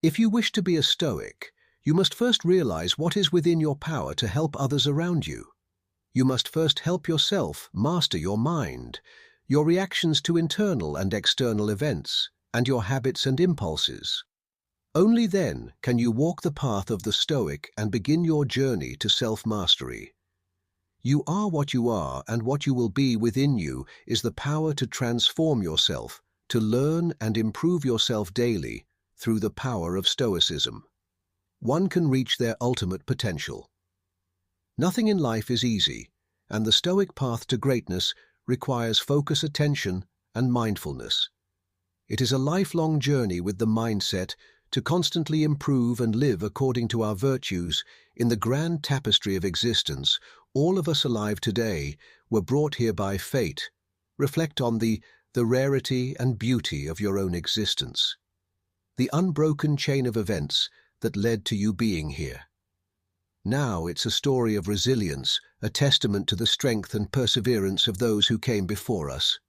If you wish to be a Stoic, you must first realize what is within your power to help others around you. You must first help yourself master your mind, your reactions to internal and external events, and your habits and impulses. Only then can you walk the path of the Stoic and begin your journey to self-mastery. You are what you are, and what you will be within you is the power to transform yourself, to learn and improve yourself daily through the power of Stoicism. One can reach their ultimate potential. Nothing in life is easy, and the Stoic path to greatness requires focus, attention, and mindfulness. It is a lifelong journey with the mindset to constantly improve and live according to our virtues in the grand tapestry of existence. All of us alive today were brought here by fate. Reflect on the rarity and beauty of your own existence, the unbroken chain of events that led to you being here. Now it's a story of resilience, a testament to the strength and perseverance of those who came before us.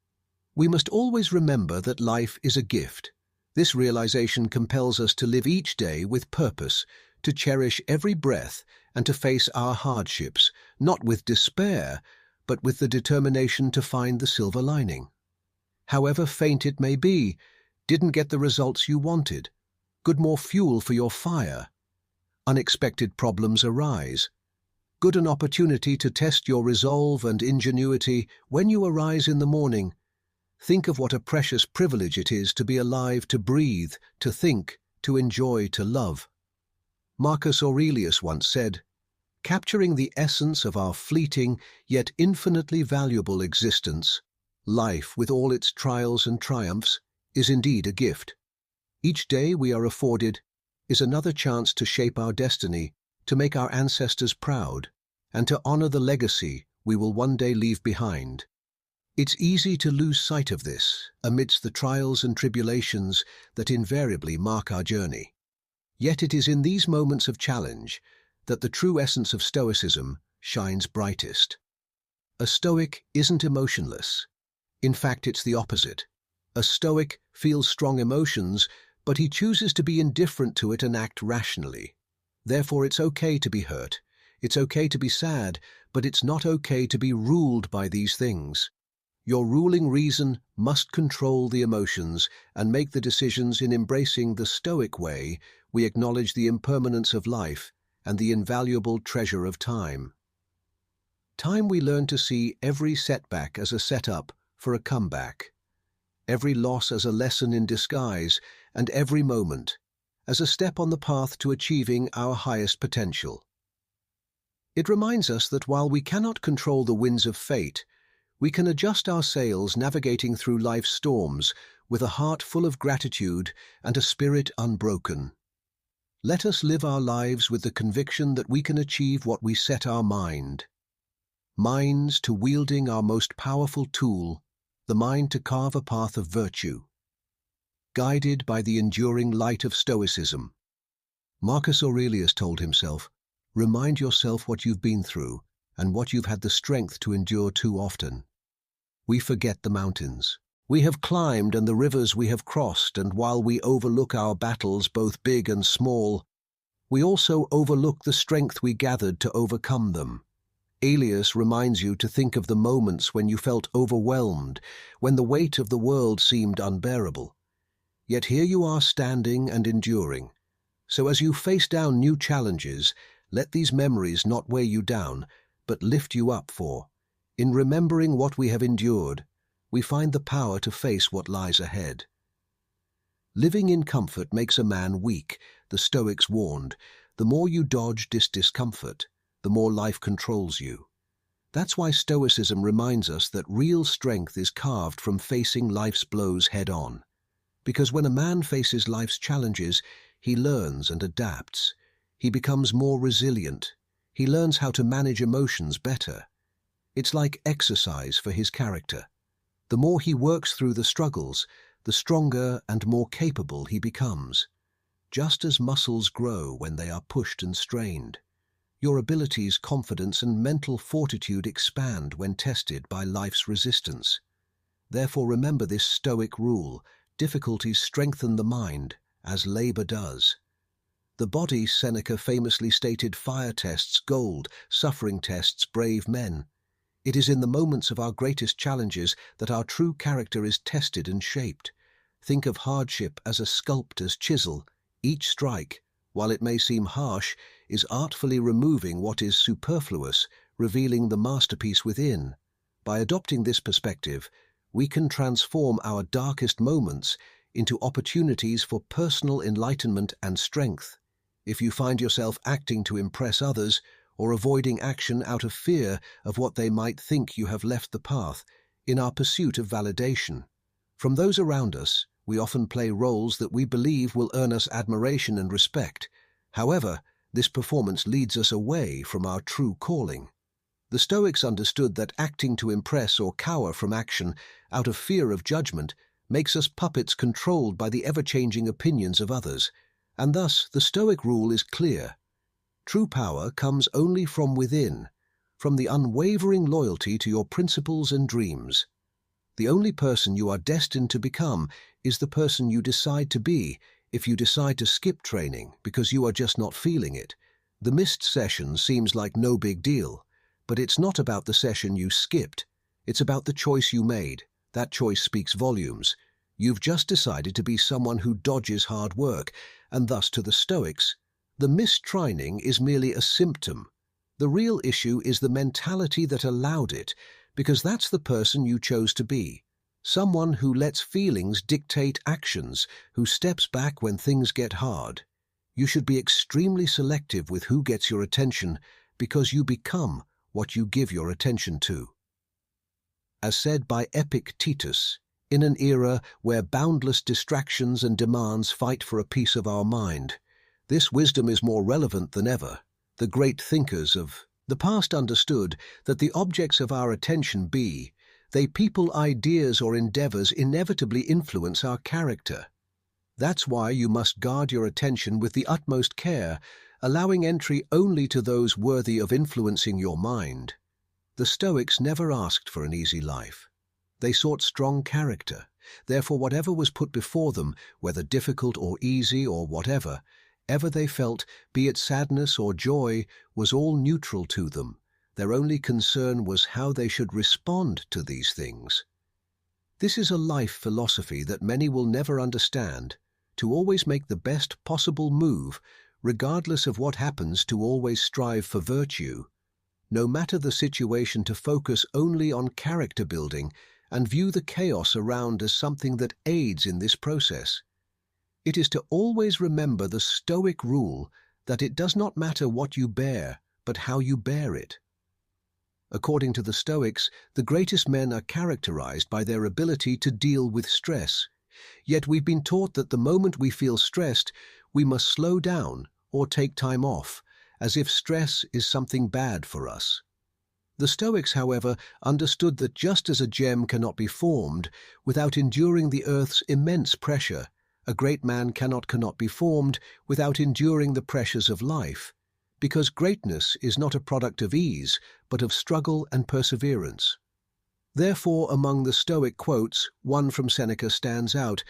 We must always remember that life is a gift. This realization compels us to live each day with purpose, to cherish every breath, and to face our hardships, not with despair, but with the determination to find the silver lining. However faint it may be, didn't get the results you wanted, good more fuel for your fire. Unexpected problems arise. Good an opportunity to test your resolve and ingenuity. When you arise in the morning, think of what a precious privilege it is to be alive, to breathe, to think, to enjoy, to love. Marcus Aurelius once said, "Capturing the essence of our fleeting yet infinitely valuable existence, life with all its trials and triumphs is indeed a gift. Each day we are afforded is another chance to shape our destiny, to make our ancestors proud, and to honor the legacy we will one day leave behind." It's easy to lose sight of this amidst the trials and tribulations that invariably mark our journey. Yet it is in these moments of challenge that the true essence of Stoicism shines brightest. A Stoic isn't emotionless. In fact, it's the opposite. A Stoic feels strong emotions, but he chooses to be indifferent to it and act rationally. Therefore, it's okay to be hurt. It's okay to be sad, but it's not okay to be ruled by these things. Your ruling reason must control the emotions and make the decisions. In embracing the Stoic way, we acknowledge the impermanence of life and the invaluable treasure of time. Time we learn to see every setback as a setup for a comeback, every loss as a lesson in disguise, and every moment as a step on the path to achieving our highest potential. It reminds us that while we cannot control the winds of fate, we can adjust our sails, navigating through life's storms with a heart full of gratitude and a spirit unbroken. Let us live our lives with the conviction that we can achieve what we set our minds to wielding our most powerful tool, the mind to carve a path of virtue. Guided by the enduring light of Stoicism. Marcus Aurelius told himself, "Remind yourself what you've been through and what you've had the strength to endure too often." We forget the mountains we have climbed and the rivers we have crossed, and while we overlook our battles, both big and small, we also overlook the strength we gathered to overcome them. Aurelius reminds you to think of the moments when you felt overwhelmed, when the weight of the world seemed unbearable. Yet here you are, standing and enduring. So as you face down new challenges, let these memories not weigh you down, but lift you up, for in remembering what we have endured, we find the power to face what lies ahead. Living in comfort makes a man weak, the Stoics warned. The more you dodge discomfort, the more life controls you. That's why Stoicism reminds us that real strength is carved from facing life's blows head-on. Because when a man faces life's challenges, he learns and adapts. He becomes more resilient. He learns how to manage emotions better. It's like exercise for his character. The more he works through the struggles, the stronger and more capable he becomes. Just as muscles grow when they are pushed and strained, your abilities, confidence, and mental fortitude expand when tested by life's resistance. Therefore, remember this Stoic rule: difficulties strengthen the mind, as labor does. The body, Seneca famously stated, fire tests gold, suffering tests brave men. It is in the moments of our greatest challenges that our true character is tested and shaped. Think of hardship as a sculptor's chisel. Each strike, while it may seem harsh, is artfully removing what is superfluous, revealing the masterpiece within. By adopting this perspective, we can transform our darkest moments into opportunities for personal enlightenment and strength. If you find yourself acting to impress others, or avoiding action out of fear of what they might think you have left the path, in our pursuit of validation from those around us, we often play roles that we believe will earn us admiration and respect. However, this performance leads us away from our true calling. The Stoics understood that acting to impress or cower from action out of fear of judgment makes us puppets controlled by the ever-changing opinions of others, and thus the Stoic rule is clear. True power comes only from within, from the unwavering loyalty to your principles and dreams. The only person you are destined to become is the person you decide to be. If you decide to skip training because you are just not feeling it, the missed session seems like no big deal, but it's not about the session you skipped. It's about the choice you made. That choice speaks volumes. You've just decided to be someone who dodges hard work, and thus to the Stoics, the missed training is merely a symptom. The real issue is the mentality that allowed it, because that's the person you chose to be. Someone who lets feelings dictate actions, who steps back when things get hard. You should be extremely selective with who gets your attention, because you become what you give your attention to. As said by Epictetus, in an era where boundless distractions and demands fight for a piece of our mind, this wisdom is more relevant than ever. The great thinkers of the past understood that the objects of our attention they people, ideas, or endeavors inevitably influence our character. That's why you must guard your attention with the utmost care, allowing entry only to those worthy of influencing your mind. The Stoics never asked for an easy life. They sought strong character. Therefore, whatever was put before them, whether difficult or easy or whatever, ever they felt, be it sadness or joy, was all neutral to them. Their only concern was how they should respond to these things. This is a life philosophy that many will never understand, to always make the best possible move, regardless of what happens, to always strive for virtue. No matter the situation, to focus only on character building and view the chaos around as something that aids in this process. It is to always remember the Stoic rule that it does not matter what you bear, but how you bear it. According to the Stoics, the greatest men are characterized by their ability to deal with stress. Yet we've been taught that the moment we feel stressed, we must slow down or take time off, as if stress is something bad for us. The Stoics, however, understood that just as a gem cannot be formed without enduring the earth's immense pressure, a great man cannot be formed without enduring the pressures of life, because greatness is not a product of ease, but of struggle and perseverance. Therefore, among the Stoic quotes, one from Seneca stands out: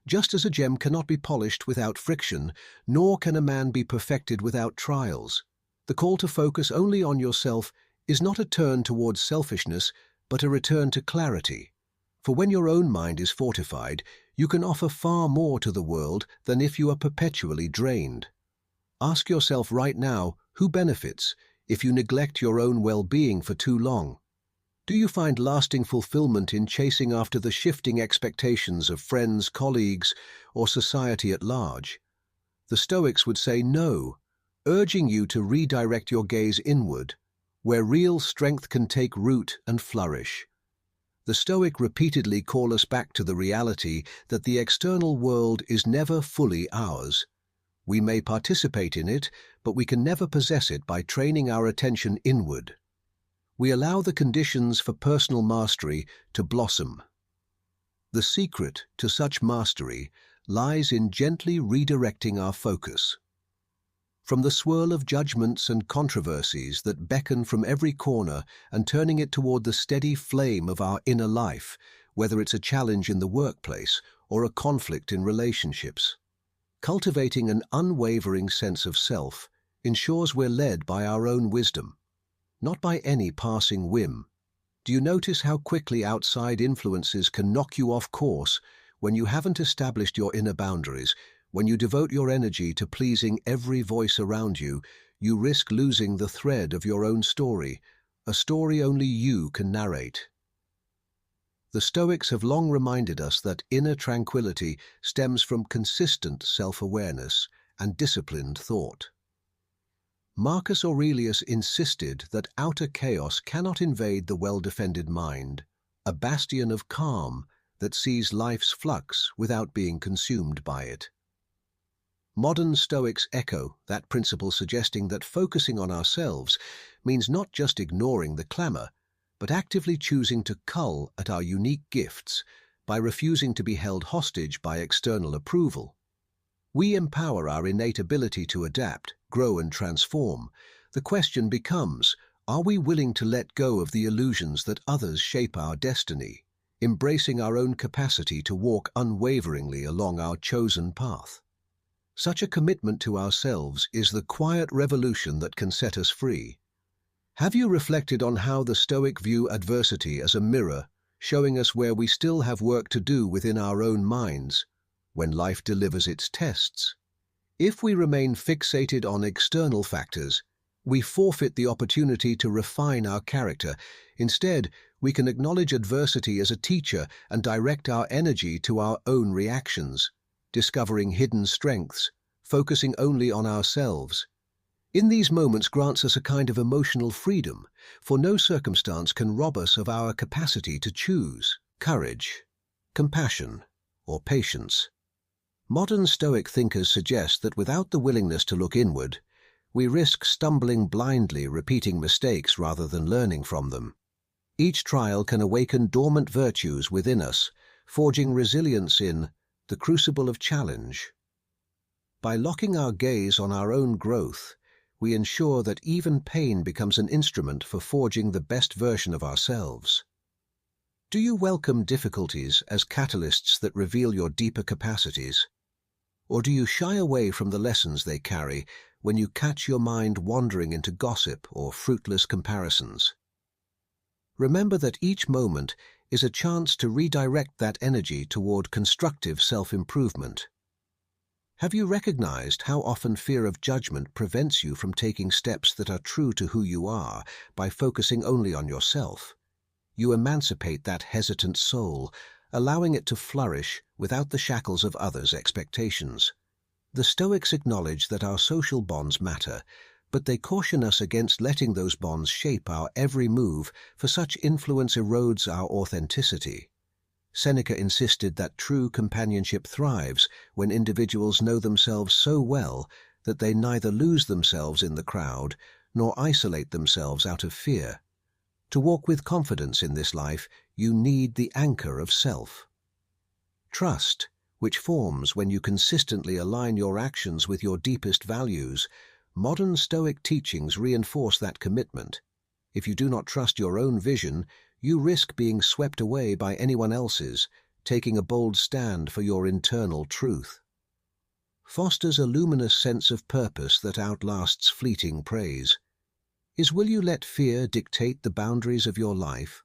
just as a gem cannot be polished without friction, nor can a man be perfected without trials. The call to focus only on yourself is not a turn towards selfishness, but a return to clarity. For when your own mind is fortified, you can offer far more to the world than if you are perpetually drained. Ask yourself right now, who benefits if you neglect your own well-being for too long? Do you find lasting fulfillment in chasing after the shifting expectations of friends, colleagues, or society at large? The Stoics would say no, urging you to redirect your gaze inward, where real strength can take root and flourish. The Stoic repeatedly call us back to the reality that the external world is never fully ours. We may participate in it, but we can never possess it by training our attention inward. We allow the conditions for personal mastery to blossom. The secret to such mastery lies in gently redirecting our focus. From the swirl of judgments and controversies that beckon from every corner and turning it toward the steady flame of our inner life, whether it's a challenge in the workplace or a conflict in relationships. Cultivating an unwavering sense of self ensures we're led by our own wisdom, not by any passing whim. Do you notice how quickly outside influences can knock you off course when you haven't established your inner boundaries? When you devote your energy to pleasing every voice around you, you risk losing the thread of your own story, a story only you can narrate. The Stoics have long reminded us that inner tranquility stems from consistent self-awareness and disciplined thought. Marcus Aurelius insisted that outer chaos cannot invade the well-defended mind, a bastion of calm that sees life's flux without being consumed by it. Modern Stoics echo that principle, suggesting that focusing on ourselves means not just ignoring the clamor, but actively choosing to cull at our unique gifts by refusing to be held hostage by external approval. We empower our innate ability to adapt, grow, and transform. The question becomes, are we willing to let go of the illusions that others shape our destiny, embracing our own capacity to walk unwaveringly along our chosen path? Such a commitment to ourselves is the quiet revolution that can set us free. Have you reflected on how the Stoic view adversity as a mirror, showing us where we still have work to do within our own minds when life delivers its tests? If we remain fixated on external factors, we forfeit the opportunity to refine our character. Instead, we can acknowledge adversity as a teacher and direct our energy to our own reactions, discovering hidden strengths, focusing only on ourselves. In these moments grants us a kind of emotional freedom, for no circumstance can rob us of our capacity to choose courage, compassion, or patience. Modern Stoic thinkers suggest that without the willingness to look inward, we risk stumbling blindly, repeating mistakes rather than learning from them. Each trial can awaken dormant virtues within us, forging resilience in the crucible of challenge. By locking our gaze on our own growth, we ensure that even pain becomes an instrument for forging the best version of ourselves. Do you welcome difficulties as catalysts that reveal your deeper capacities? Or do you shy away from the lessons they carry when you catch your mind wandering into gossip or fruitless comparisons? Remember that each moment is a chance to redirect that energy toward constructive self-improvement. Have you recognized how often fear of judgment prevents you from taking steps that are true to who you are by focusing only on yourself? You emancipate that hesitant soul, allowing it to flourish without the shackles of others' expectations. The Stoics acknowledge that our social bonds matter, but they caution us against letting those bonds shape our every move, for such influence erodes our authenticity. Seneca insisted that true companionship thrives when individuals know themselves so well that they neither lose themselves in the crowd nor isolate themselves out of fear. To walk with confidence in this life, you need the anchor of self. Trust, which forms when you consistently align your actions with your deepest values. Modern Stoic teachings reinforce that commitment. If you do not trust your own vision, you risk being swept away by anyone else's, taking a bold stand for your internal truth. Fosters a luminous sense of purpose that outlasts fleeting praise. Will you let fear dictate the boundaries of your life?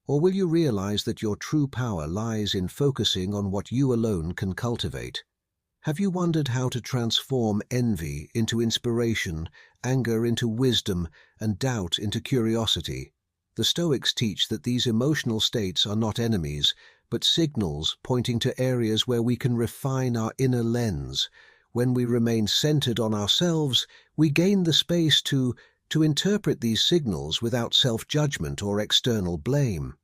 Or will you realize that your true power lies in focusing on what you alone can cultivate? Have you wondered how to transform envy into inspiration, anger into wisdom, and doubt into curiosity? The Stoics teach that these emotional states are not enemies, but signals pointing to areas where we can refine our inner lens. When we remain centered on ourselves, we gain the space to interpret these signals without self-judgment or external blame.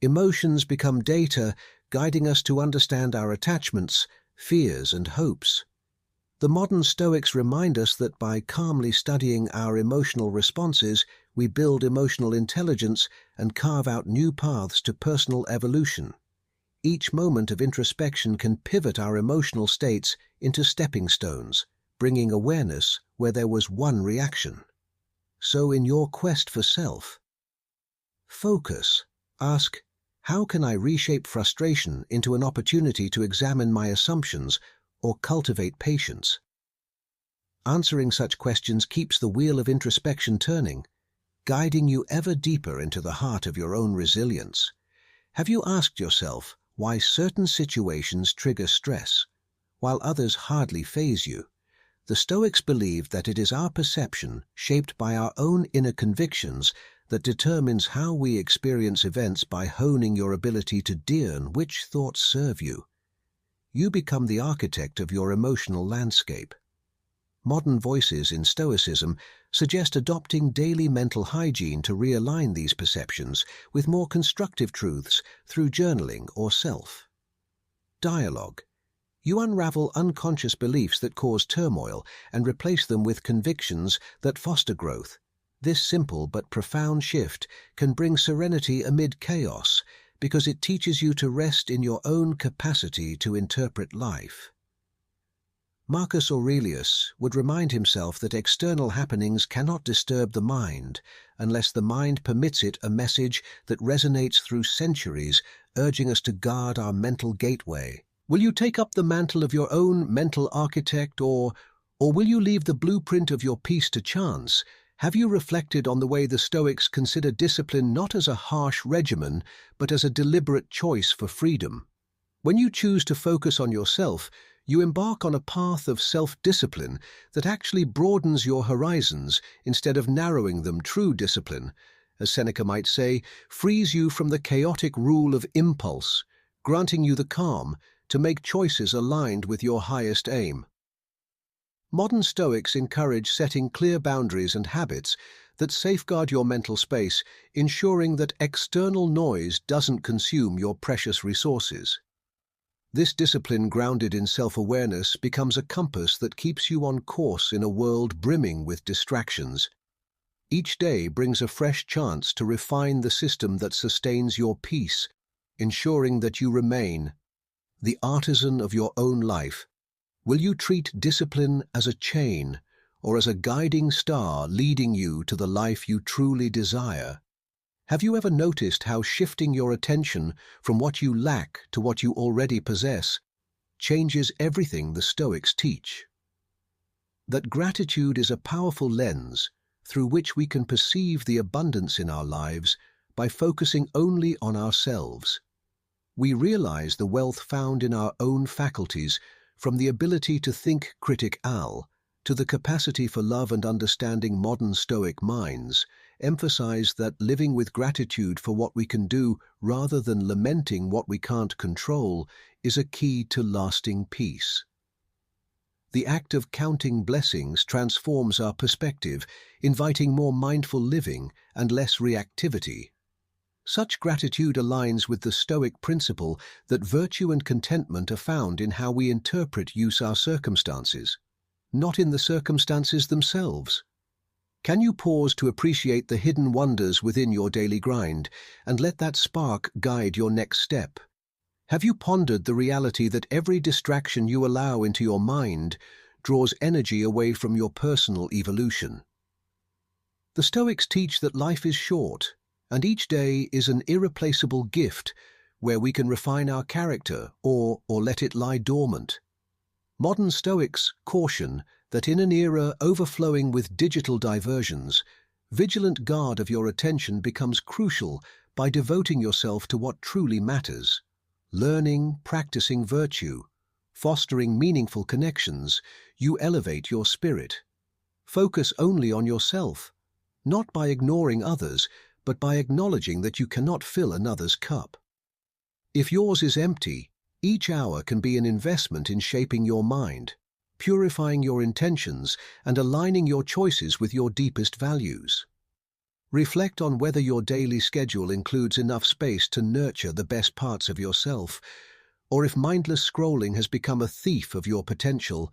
Emotions become data, guiding us to understand our attachments, fears, and hopes. The modern Stoics remind us that by calmly studying our emotional responses, we build emotional intelligence and carve out new paths to personal evolution. Each moment of introspection can pivot our emotional states into stepping stones, bringing awareness where there was one reaction. So in your quest for self, focus. Ask, how can I reshape frustration into an opportunity to examine my assumptions or cultivate patience? Answering such questions keeps the wheel of introspection turning, guiding you ever deeper into the heart of your own resilience. Have you asked yourself why certain situations trigger stress, while others hardly faze you? The Stoics believed that it is our perception, shaped by our own inner convictions, that determines how we experience events. By honing your ability to discern which thoughts serve you, you become the architect of your emotional landscape. Modern voices in Stoicism suggest adopting daily mental hygiene to realign these perceptions with more constructive truths through journaling or self-dialogue. You unravel unconscious beliefs that cause turmoil and replace them with convictions that foster growth. This simple but profound shift can bring serenity amid chaos because it teaches you to rest in your own capacity to interpret life. Marcus Aurelius would remind himself that external happenings cannot disturb the mind unless the mind permits it a message that resonates through centuries, urging us to guard our mental gateway. Will you take up the mantle of your own mental architect, or will you leave the blueprint of your peace to chance? Have you reflected on the way the Stoics consider discipline not as a harsh regimen, but as a deliberate choice for freedom? When you choose to focus on yourself, you embark on a path of self-discipline that actually broadens your horizons instead of narrowing them. True discipline, as Seneca might say, frees you from the chaotic rule of impulse, granting you the calm to make choices aligned with your highest aim. Modern Stoics encourage setting clear boundaries and habits that safeguard your mental space, ensuring that external noise doesn't consume your precious resources. This discipline, grounded in self-awareness, becomes a compass that keeps you on course in a world brimming with distractions. Each day brings a fresh chance to refine the system that sustains your peace, ensuring that you remain the artisan of your own life. Will you treat discipline as a chain or as a guiding star leading you to the life you truly desire? Have you ever noticed how shifting your attention from what you lack to what you already possess changes everything? The Stoics teach that gratitude is a powerful lens through which we can perceive the abundance in our lives by focusing only on ourselves. We realize the wealth found in our own faculties, from the ability to think critically to the capacity for love and understanding. Modern Stoic minds emphasize that living with gratitude for what we can do rather than lamenting what we can't control is a key to lasting peace. The act of counting blessings transforms our perspective, inviting more mindful living and less reactivity. Such gratitude aligns with the Stoic principle that virtue and contentment are found in how we interpret our circumstances, not in the circumstances themselves. Can you pause to appreciate the hidden wonders within your daily grind and let that spark guide your next step? Have you pondered the reality that every distraction you allow into your mind draws energy away from your personal evolution? The Stoics teach that life is short, and each day is an irreplaceable gift where we can refine our character or let it lie dormant. Modern Stoics caution that in an era overflowing with digital diversions, vigilant guard of your attention becomes crucial by devoting yourself to what truly matters. Learning, practicing virtue, fostering meaningful connections, you elevate your spirit. Focus only on yourself, not by ignoring others, but by acknowledging that you cannot fill another's cup. If yours is empty, each hour can be an investment in shaping your mind, purifying your intentions, and aligning your choices with your deepest values. Reflect on whether your daily schedule includes enough space to nurture the best parts of yourself, or if mindless scrolling has become a thief of your potential.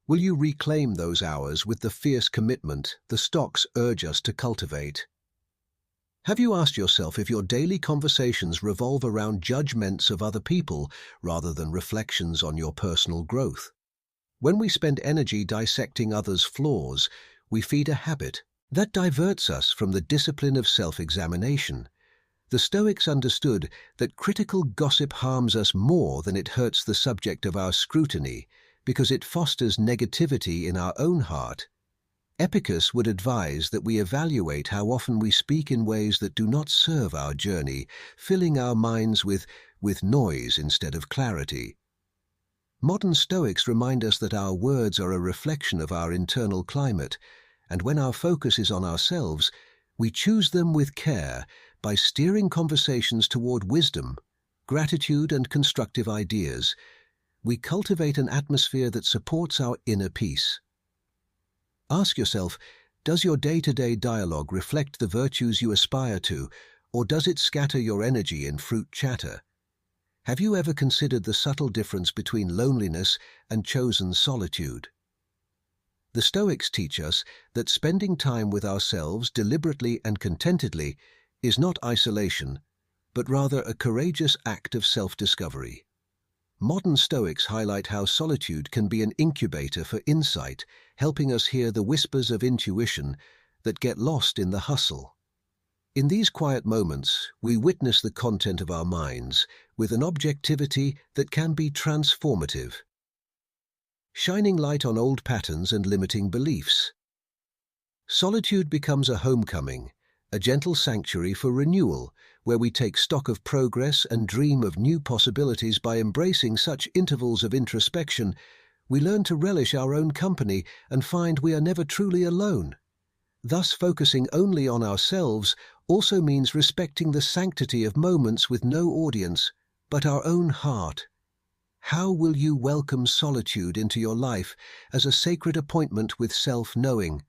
Will you reclaim those hours with the fierce commitment the Stoics urge us to cultivate? Have you asked yourself if your daily conversations revolve around judgments of other people rather than reflections on your personal growth? When we spend energy dissecting others' flaws, we feed a habit that diverts us from the discipline of self-examination. The Stoics understood that critical gossip harms us more than it hurts the subject of our scrutiny. because it fosters negativity in our own heart. Epictetus would advise that we evaluate how often we speak in ways that do not serve our journey, filling our minds with noise instead of clarity. Modern Stoics remind us that our words are a reflection of our internal climate, and when our focus is on ourselves, we choose them with care by steering conversations toward wisdom, gratitude, and constructive ideas. We cultivate an atmosphere that supports our inner peace. Ask yourself, does your day-to-day dialogue reflect the virtues you aspire to, or does it scatter your energy in fruit chatter? Have you ever considered the subtle difference between loneliness and chosen solitude? The Stoics teach us that spending time with ourselves deliberately and contentedly is not isolation, but rather a courageous act of self-discovery. Modern Stoics highlight how solitude can be an incubator for insight, helping us hear the whispers of intuition that get lost in the hustle. In these quiet moments, we witness the content of our minds with an objectivity that can be transformative, shining light on old patterns and limiting beliefs. Solitude becomes a homecoming, a gentle sanctuary for renewal, where we take stock of progress and dream of new possibilities. By embracing such intervals of introspection, we learn to relish our own company and find we are never truly alone. Thus, focusing only on ourselves also means respecting the sanctity of moments with no audience but our own heart. How will you welcome solitude into your life as a sacred appointment with self-knowing?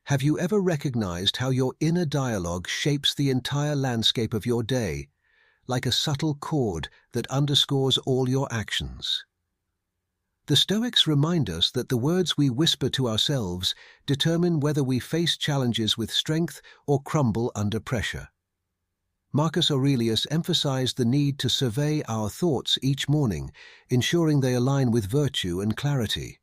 Have you ever recognized how your inner dialogue shapes the entire landscape of your day, like a subtle chord that underscores all your actions? The Stoics remind us that the words we whisper to ourselves determine whether we face challenges with strength or crumble under pressure. Marcus Aurelius emphasized the need to survey our thoughts each morning, ensuring they align with virtue and clarity.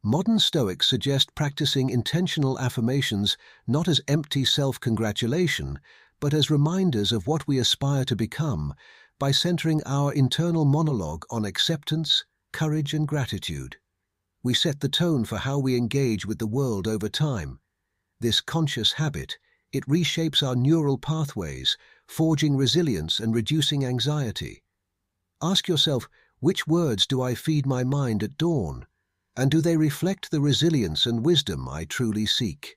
Modern Stoics suggest practicing intentional affirmations not as empty self-congratulation, but as reminders of what we aspire to become, by centering our internal monologue on acceptance, courage, and gratitude. We set the tone for how we engage with the world over time. This conscious habit, it reshapes our neural pathways, forging resilience and reducing anxiety. Ask yourself, which words do I feed my mind at dawn? And do they reflect the resilience and wisdom I truly seek?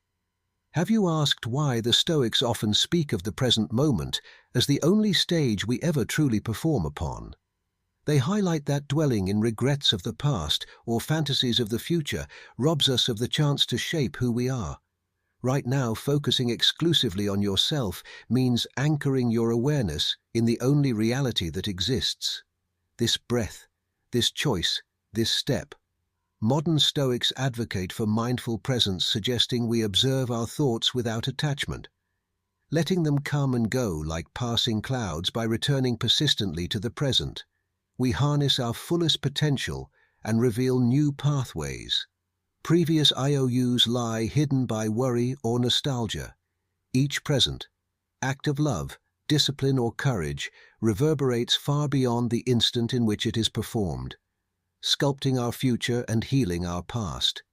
Have you asked why the Stoics often speak of the present moment as the only stage we ever truly perform upon? They highlight that dwelling in regrets of the past or fantasies of the future robs us of the chance to shape who we are. Right now, focusing exclusively on yourself means anchoring your awareness in the only reality that exists. This breath, this choice, this step. Modern Stoics advocate for mindful presence, suggesting we observe our thoughts without attachment, letting them come and go like passing clouds. By returning persistently to the present, we harness our fullest potential and reveal new pathways. Previous IOUs lie hidden by worry or nostalgia. Each present act of love, discipline, or courage reverberates far beyond the instant in which it is performed, sculpting our future and healing our past.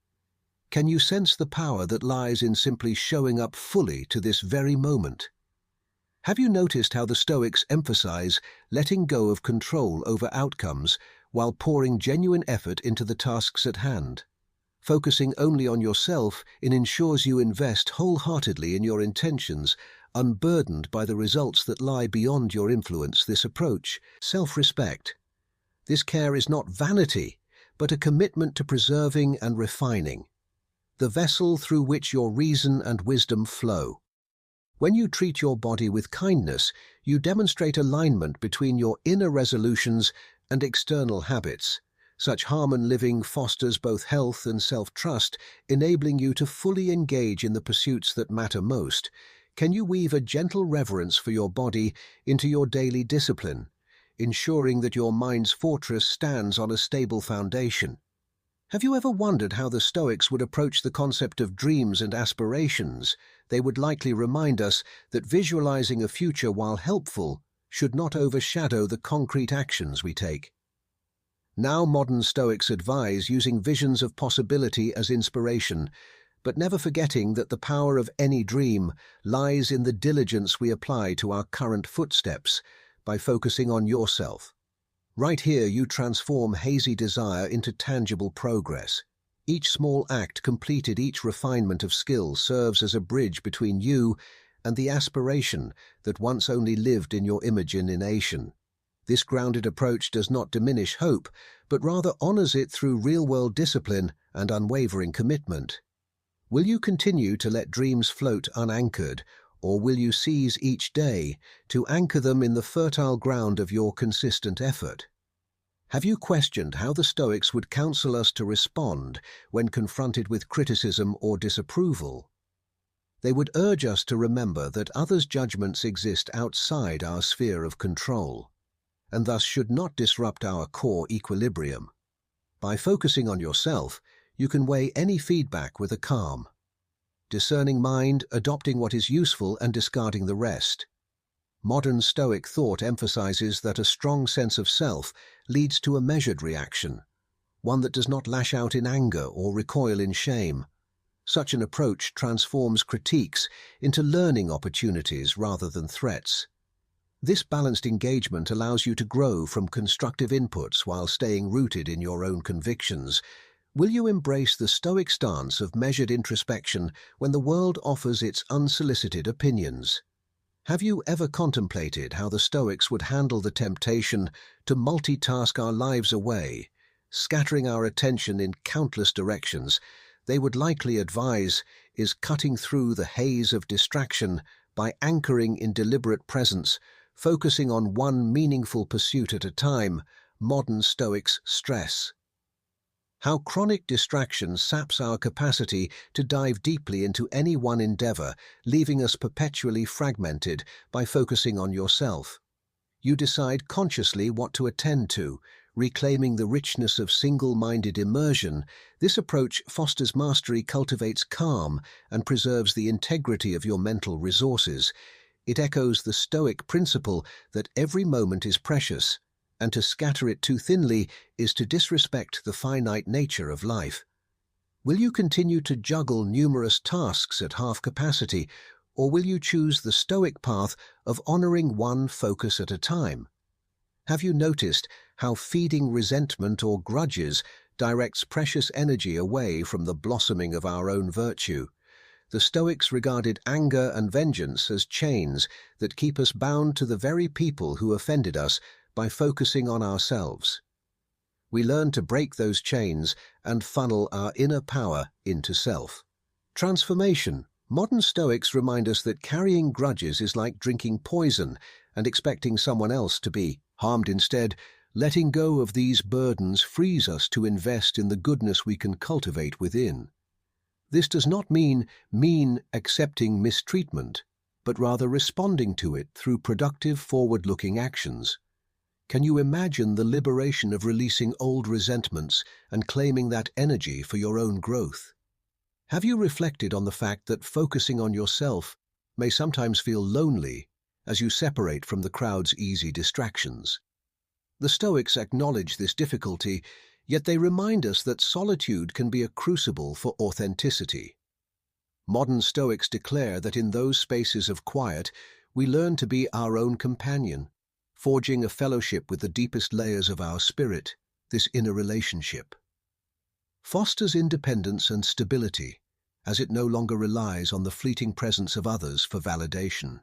Can you sense the power that lies in simply showing up fully to this very moment? Have you noticed how the Stoics emphasize letting go of control over outcomes while pouring genuine effort into the tasks at hand? Focusing only on yourself ensures you invest wholeheartedly in your intentions, unburdened by the results that lie beyond your influence. This approach, self-respect. This care is not vanity, but a commitment to preserving and refining the vessel through which your reason and wisdom flow. When you treat your body with kindness, you demonstrate alignment between your inner resolutions and external habits. Such harmonious living fosters both health and self-trust, enabling you to fully engage in the pursuits that matter most. Can you weave a gentle reverence for your body into your daily discipline, ensuring that your mind's fortress stands on a stable foundation? Have you ever wondered how the Stoics would approach the concept of dreams and aspirations? They would likely remind us that visualizing a future, while helpful, should not overshadow the concrete actions we take. Now modern Stoics advise using visions of possibility as inspiration, but never forgetting that the power of any dream lies in the diligence we apply to our current footsteps by focusing on yourself. Right here, you transform hazy desire into tangible progress. Each small act completed, each refinement of skill serves as a bridge between you and the aspiration that once only lived in your imagination. This grounded approach does not diminish hope, but rather honors it through real-world discipline and unwavering commitment. Will you continue to let dreams float unanchored, or will you seize each day to anchor them in the fertile ground of your consistent effort? Have you questioned how the Stoics would counsel us to respond when confronted with criticism or disapproval? They would urge us to remember that others' judgments exist outside our sphere of control, and thus should not disrupt our core equilibrium. By focusing on yourself, you can weigh any feedback with a calm, discerning mind, adopting what is useful and discarding the rest. Modern Stoic thought emphasizes that a strong sense of self leads to a measured reaction, one that does not lash out in anger or recoil in shame. Such an approach transforms critiques into learning opportunities rather than threats. This balanced engagement allows you to grow from constructive inputs while staying rooted in your own convictions. Will you embrace the Stoic stance of measured introspection when the world offers its unsolicited opinions? Have you ever contemplated how the Stoics would handle the temptation to multitask our lives away, scattering our attention in countless directions? They would likely advise is cutting through the haze of distraction by anchoring in deliberate presence, focusing on one meaningful pursuit at a time. Modern Stoics stress how chronic distraction saps our capacity to dive deeply into any one endeavor, leaving us perpetually fragmented. By focusing on yourself, you decide consciously what to attend to, reclaiming the richness of single-minded immersion. This approach fosters mastery, cultivates calm, and preserves the integrity of your mental resources. It echoes the Stoic principle that every moment is precious, and to scatter it too thinly is to disrespect the finite nature of life. Will you continue to juggle numerous tasks at half capacity, or will you choose the Stoic path of honoring one focus at a time? Have you noticed how feeding resentment or grudges directs precious energy away from the blossoming of our own virtue? The Stoics regarded anger and vengeance as chains that keep us bound to the very people who offended us. By focusing on ourselves, we learn to break those chains and funnel our inner power into self. Transformation. Modern Stoics remind us that carrying grudges is like drinking poison and expecting someone else to be harmed instead. Letting go of these burdens frees us to invest in the goodness we can cultivate within. This does not mean accepting mistreatment, but rather responding to it through productive, forward-looking actions. Can you imagine the liberation of releasing old resentments and claiming that energy for your own growth? Have you reflected on the fact that focusing on yourself may sometimes feel lonely as you separate from the crowd's easy distractions? The Stoics acknowledge this difficulty, yet they remind us that solitude can be a crucible for authenticity. Modern Stoics declare that in those spaces of quiet, we learn to be our own companion, forging a fellowship with the deepest layers of our spirit. This inner relationship fosters independence and stability, as it no longer relies on the fleeting presence of others for validation.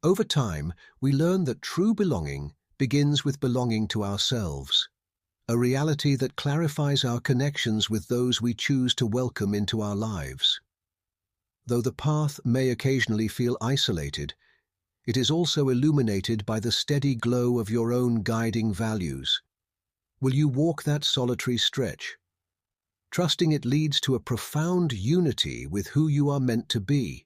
Over time, we learn that true belonging begins with belonging to ourselves, a reality that clarifies our connections with those we choose to welcome into our lives. Though the path may occasionally feel isolated, it is also illuminated by the steady glow of your own guiding values. Will you walk that solitary stretch, trusting it leads to a profound unity with who you are meant to be?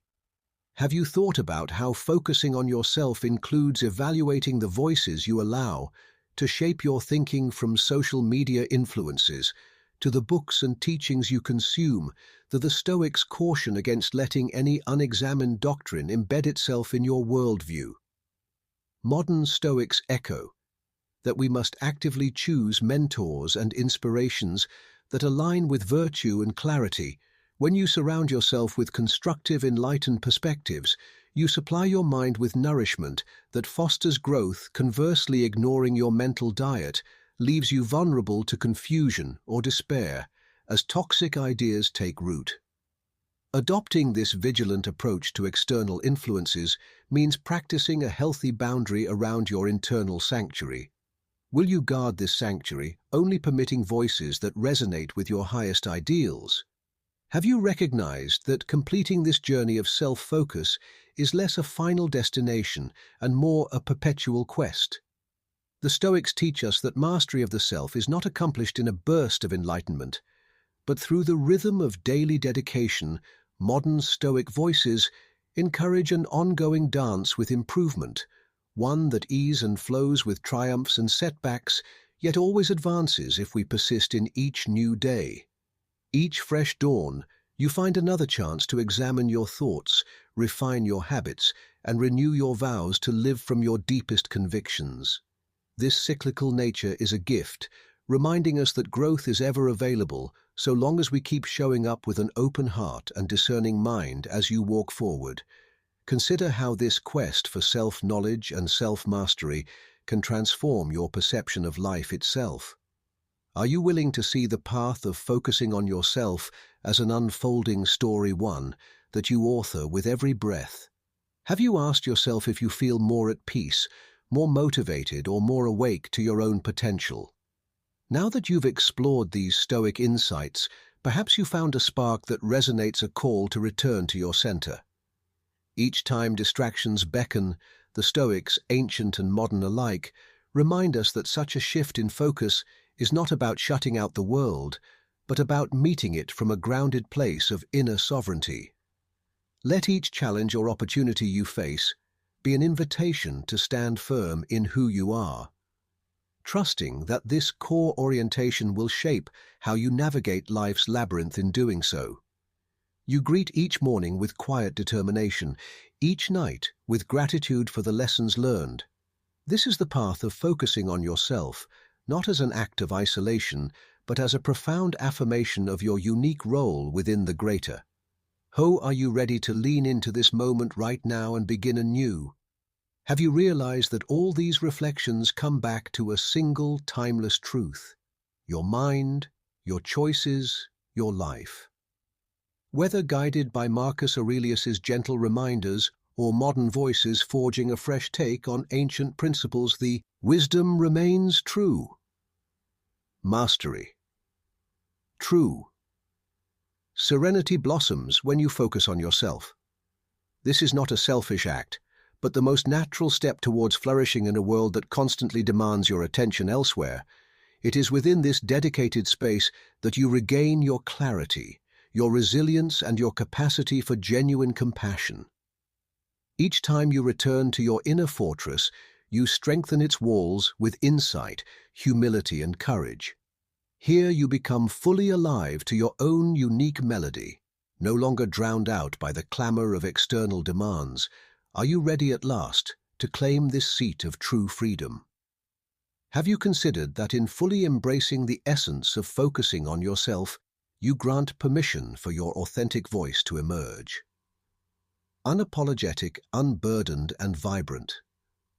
Have you thought about how focusing on yourself includes evaluating the voices you allow to shape your thinking, from social media influences to the books and teachings you consume? The Stoics caution against letting any unexamined doctrine embed itself in your worldview. Modern Stoics echo that we must actively choose mentors and inspirations that align with virtue and clarity. When you surround yourself with constructive, enlightened perspectives, you supply your mind with nourishment that fosters growth. Conversely, ignoring your mental diet leaves you vulnerable to confusion or despair as toxic ideas take root. Adopting this vigilant approach to external influences means practicing a healthy boundary around your internal sanctuary. Will you guard this sanctuary, only permitting voices that resonate with your highest ideals? Have you recognized that completing this journey of self-focus is less a final destination and more a perpetual quest? The Stoics teach us that mastery of the self is not accomplished in a burst of enlightenment, but through the rhythm of daily dedication. Modern Stoic voices encourage an ongoing dance with improvement, one that ebbs and flows with triumphs and setbacks, yet always advances if we persist in each new day. Each fresh dawn, you find another chance to examine your thoughts, refine your habits, and renew your vows to live from your deepest convictions. This cyclical nature is a gift, reminding us that growth is ever available so long as we keep showing up with an open heart and discerning mind as you walk forward. Consider how this quest for self-knowledge and self-mastery can transform your perception of life itself. Are you willing to see the path of focusing on yourself as an unfolding story, one that you author with every breath? Have you asked yourself if you feel more at peace, more motivated, or more awake to your own potential? Now that you've explored these Stoic insights, perhaps you found a spark that resonates, a call to return to your center. Each time distractions beckon, the Stoics, ancient and modern alike, remind us that such a shift in focus is not about shutting out the world, but about meeting it from a grounded place of inner sovereignty. Let each challenge or opportunity you face be an invitation to stand firm in who you are, trusting that this core orientation will shape how you navigate life's labyrinth. In doing so, you greet each morning with quiet determination, each night with gratitude for the lessons learned. This is the path of focusing on yourself, not as an act of isolation, but as a profound affirmation of your unique role within the greater. Are you ready to lean into this moment right now and begin anew? Have you realized that all these reflections come back to a single timeless truth? Your mind, your choices, your life. Whether guided by Marcus Aurelius's gentle reminders or modern voices forging a fresh take on ancient principles, the wisdom remains true. Mastery. True. Serenity blossoms when you focus on yourself. This is not a selfish act, but the most natural step towards flourishing in a world that constantly demands your attention elsewhere. It is within this dedicated space that you regain your clarity, your resilience, and your capacity for genuine compassion. Each time you return to your inner fortress, you strengthen its walls with insight, humility, and courage. Here you become fully alive to your own unique melody, no longer drowned out by the clamor of external demands. Are you ready at last to claim this seat of true freedom? Have you considered that in fully embracing the essence of focusing on yourself, you grant permission for your authentic voice to emerge? Unapologetic, unburdened, and vibrant.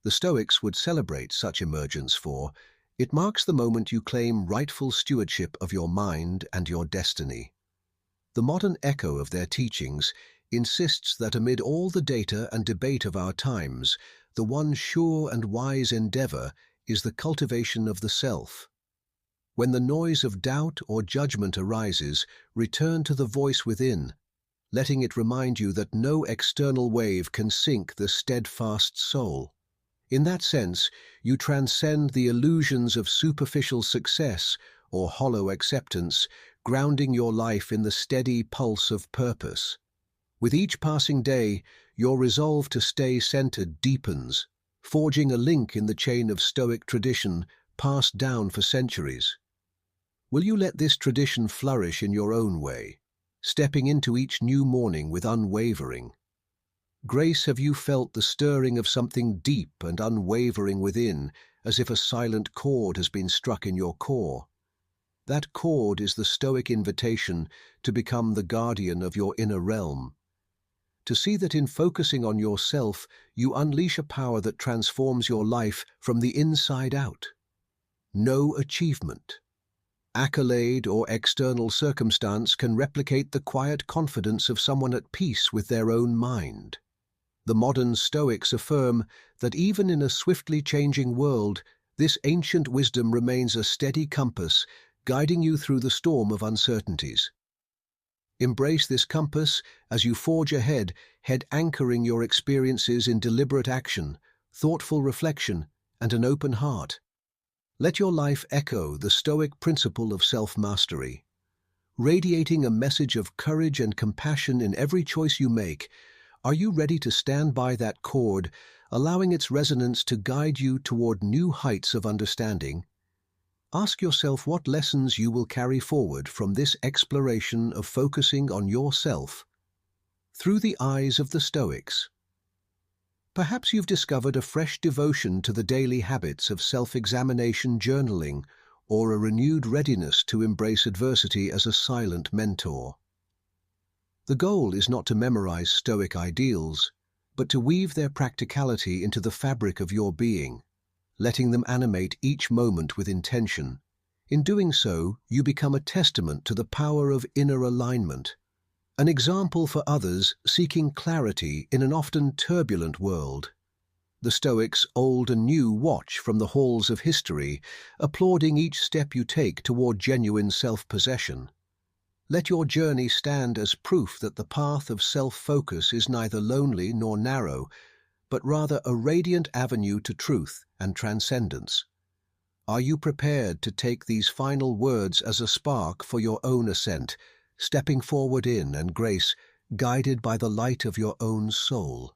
The Stoics would celebrate such emergence, for it marks the moment you claim rightful stewardship of your mind and your destiny. The modern echo of their teachings insists that amid all the data and debate of our times, the one sure and wise endeavor is the cultivation of the self. When the noise of doubt or judgment arises, return to the voice within, letting it remind you that no external wave can sink the steadfast soul. In that sense, you transcend the illusions of superficial success or hollow acceptance, grounding your life in the steady pulse of purpose. With each passing day, your resolve to stay centered deepens, forging a link in the chain of Stoic tradition passed down for centuries. Will you let this tradition flourish in your own way, stepping into each new morning with unwavering grace? Have you felt the stirring of something deep and unwavering within as if a silent chord has been struck in your core. That chord is the Stoic invitation to become the guardian of your inner realm. To see that in focusing on yourself, you unleash a power that transforms your life from the inside out. No achievement, accolade, or external circumstance can replicate the quiet confidence of someone at peace with their own mind. The modern Stoics affirm that even in a swiftly changing world, this ancient wisdom remains a steady compass, guiding you through the storm of uncertainties. Embrace this compass as you forge ahead, head anchoring your experiences in deliberate action, thoughtful reflection, and an open heart. Let your life echo the Stoic principle of self-mastery, radiating a message of courage and compassion in every choice you make. Are you ready to stand by that chord, allowing its resonance to guide you toward new heights of understanding? Ask yourself what lessons you will carry forward from this exploration of focusing on yourself through the eyes of the Stoics. Perhaps you've discovered a fresh devotion to the daily habits of self-examination journaling, or a renewed readiness to embrace adversity as a silent mentor. The goal is not to memorize Stoic ideals, but to weave their practicality into the fabric of your being, letting them animate each moment with intention. In doing so, you become a testament to the power of inner alignment, an example for others seeking clarity in an often turbulent world. The Stoics, old and new, watch from the halls of history, applauding each step you take toward genuine self-possession. Let your journey stand as proof that the path of self-focus is neither lonely nor narrow, but rather a radiant avenue to truth and transcendence. Are you prepared to take these final words as a spark for your own ascent, stepping forward in and grace, guided by the light of your own soul?